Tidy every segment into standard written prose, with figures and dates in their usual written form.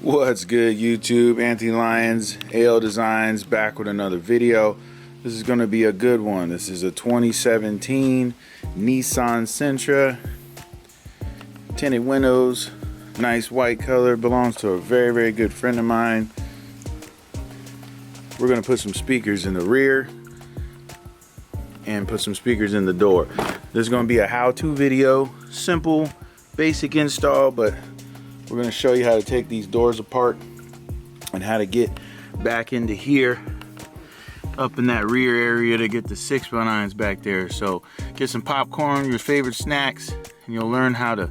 What's good, YouTube? Anthony Lyons, AL Designs, back with another video. This is going to be a good one. This is a 2017 Nissan Sentra, tinted windows, nice white color, belongs to a very good friend of mine. We're going to put some speakers in the rear and put some speakers in the door. This is going to be a how-to video, simple, basic install, but we're going to show you how to take these doors apart and how to get back into here, up in that rear area, to get the 6x9s back there. So get some popcorn, your favorite snacks, and you'll learn how to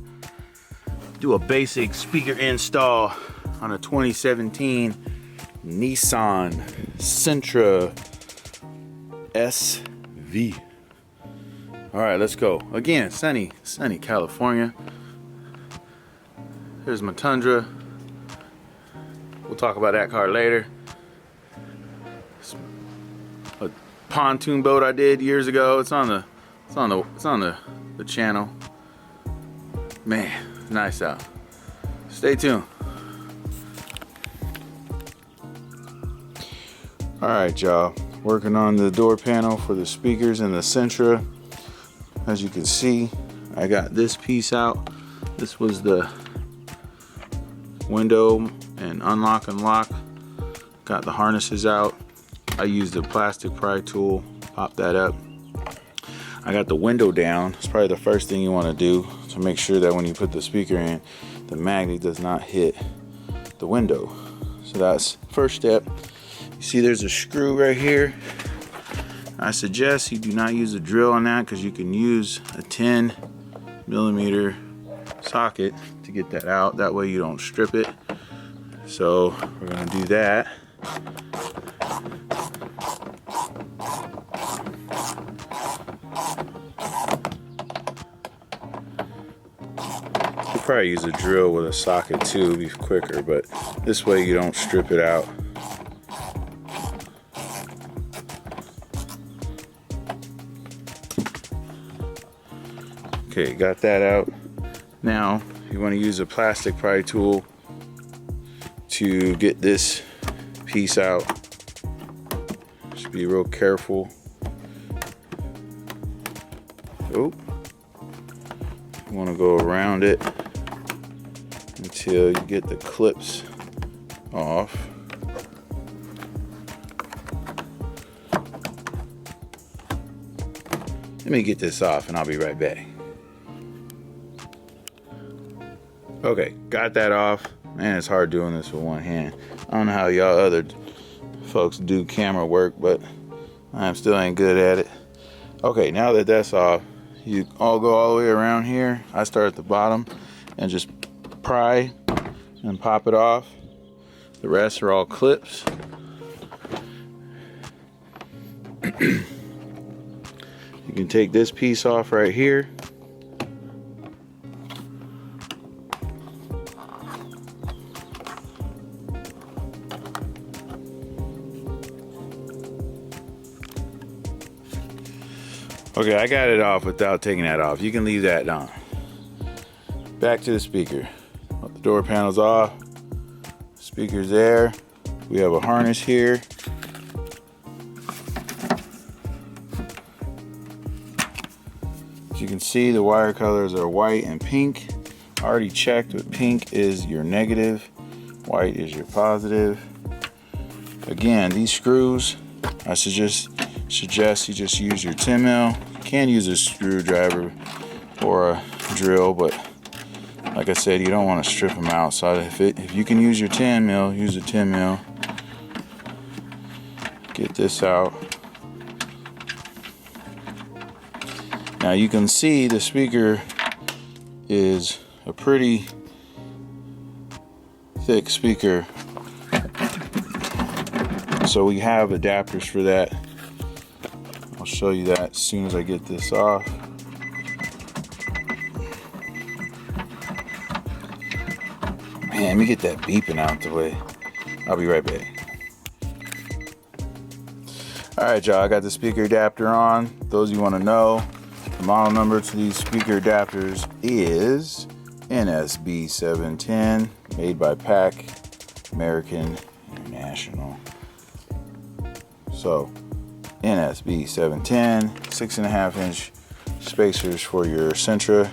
do a basic speaker install on a 2017 Nissan Sentra SV. All right, let's go. Again, sunny California. Here's my Tundra. We'll talk about that car later. It's a pontoon boat I did years ago. It's on the channel. Man, nice out. Stay tuned. All right, y'all. Working on the door panel for the speakers in the Sentra. As you can see, I got this piece out. This was the window and unlock and lock. Got the harnesses out. I used a plastic pry tool, pop that up. I got the window down. It's probably the first thing you want to do to make sure that when you put the speaker in, the magnet does not hit the window. So that's first step. You see there's a screw right here. I suggest you do not use a drill on that because you can use a 10mm socket to get that out. That way you don't strip it. So we're going to do that. You probably use a drill with a socket too, it'd be quicker, but this way you don't strip it out. Okay, got that out. Now you want to use a plastic pry tool to get this piece out. Just be real careful. Oh, you want to go around it until you get the clips off. Let me get this off and I'll be right back. Okay, got that off. Man, it's hard doing this with one hand. I don't know how y'all other folks do camera work, but I still ain't good at it. Okay, now that that's off, you all go all the way around here. I start at the bottom and just pry and pop it off. The rest are all clips. You can take this piece off right here. Okay, I got it off without taking that off. You can leave that on. Back to the speaker. The door panel's off. Speaker's there. We have a harness here. As you can see, the wire colors are white and pink. I already checked with pink is your negative, white is your positive. Again, these screws, I suggest you just use your 10mm. You can use a screwdriver or a drill, but like I said, you don't want to strip them out. So if you can use your 10mm, use a 10mm. Get this out. Now you can see the speaker is a pretty thick speaker. So we have adapters for that. I'll show you that as soon as I get this off. Man, let me get that beeping out the way. I'll be right back. Alright, y'all, I got the speaker adapter on. Those you want to know, the model number to these speaker adapters is NSB710, made by PAC. American, International. So NSB 710, 6.5 inch spacers for your Sentra.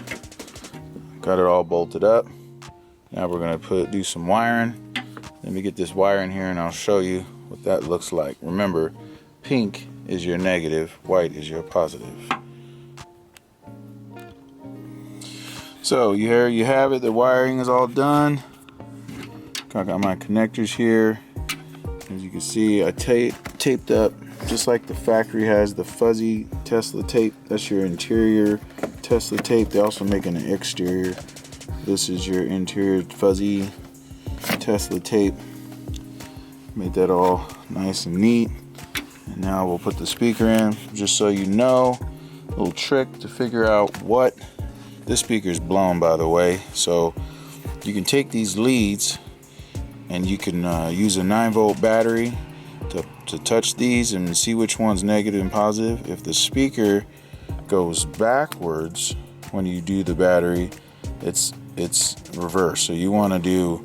Got it all bolted up. Now we're gonna do some wiring. Let me get this wire in here and I'll show you what that looks like. Remember, pink is your negative, white is your positive. So here you have it, the wiring is all done. I got my connectors here. As you can see, I taped up just like the factory has the fuzzy Tesla tape. That's your interior Tesla tape. They also make an exterior. This is your interior fuzzy Tesla tape. Made that all nice and neat. And now we'll put the speaker in. Just so you know, a little trick to figure out what. This speaker is blown, by the way. So you can take these leads and you can use a 9-volt battery to touch these and see which one's negative and positive. If the speaker goes backwards when you do the battery, it's reverse. So you want to do,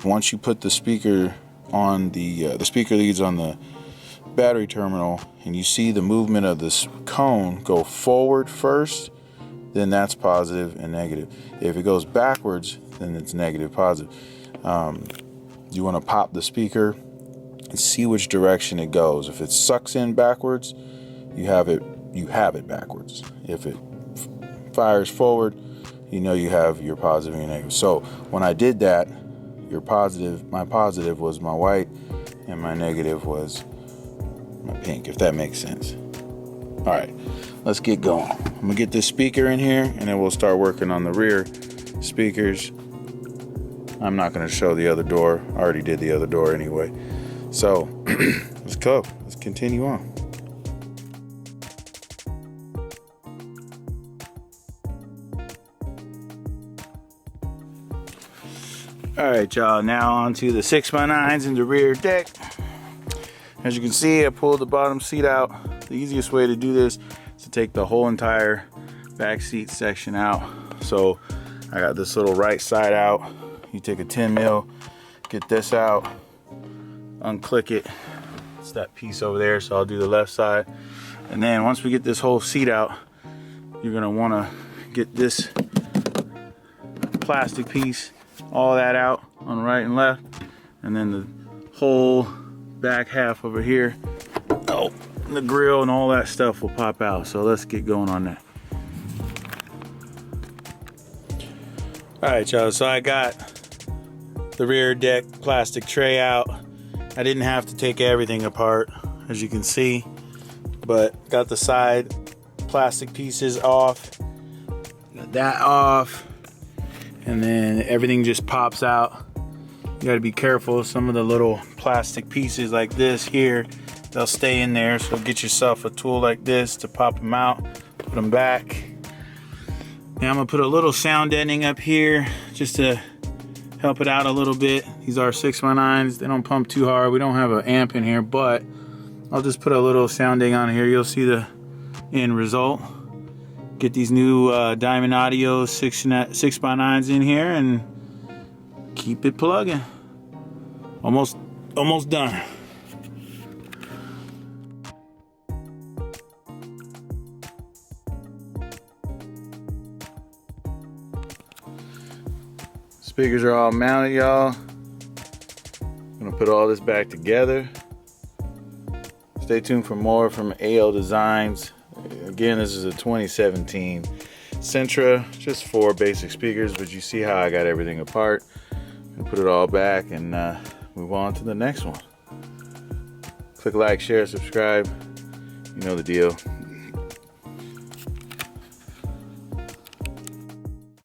once you put the speaker on the speaker leads on the battery terminal and you see the movement of this cone go forward first, then that's positive and negative. If it goes backwards, then it's negative, positive. You want to pop the speaker and see which direction it goes. If it sucks in backwards, you have it backwards. If it fires forward, you know you have your positive and your negative. So when I did that, my positive was my white and my negative was my pink, if that makes sense. All right, let's get going. I'm gonna get this speaker in here and then we'll start working on the rear speakers. I'm not gonna show the other door. I already did the other door anyway. So let's go. Let's continue on. All right, y'all, now onto the 6x9s in the rear deck. As you can see, I pulled the bottom seat out. The easiest way to do this is to take the whole entire back seat section out. So I got this little right side out. You take a 10 mil, get this out, unclick it. It's that piece over there, so I'll do the left side. And then once we get this whole seat out, you're gonna wanna get this plastic piece, all that out on the right and left, and then the whole back half over here, the grill and all that stuff will pop out. So let's get going on that. All right, y'all, so I got the rear deck plastic tray out. I didn't have to take everything apart, as you can see, but got the side plastic pieces off, got that off, and then everything just pops out. You gotta be careful. Some of the little plastic pieces like this here, they'll stay in there, so get yourself a tool like this to pop them out, put them back. Now I'm gonna put a little sound deadening up here just to help it out a little bit. These are 6x9s, they don't pump too hard. We don't have an amp in here, but I'll just put a little sounding on here. You'll see the end result. Get these new Diamond Audio 6x9s in here and keep it plugging. Almost done. Speakers are all mounted, y'all. I'm gonna put all this back together. Stay tuned for more from AL Designs. Again, this is a 2017 Sentra, just 4 basic speakers, but you see how I got everything apart and put it all back and move on to the next one. Click like, share, subscribe. You know the deal.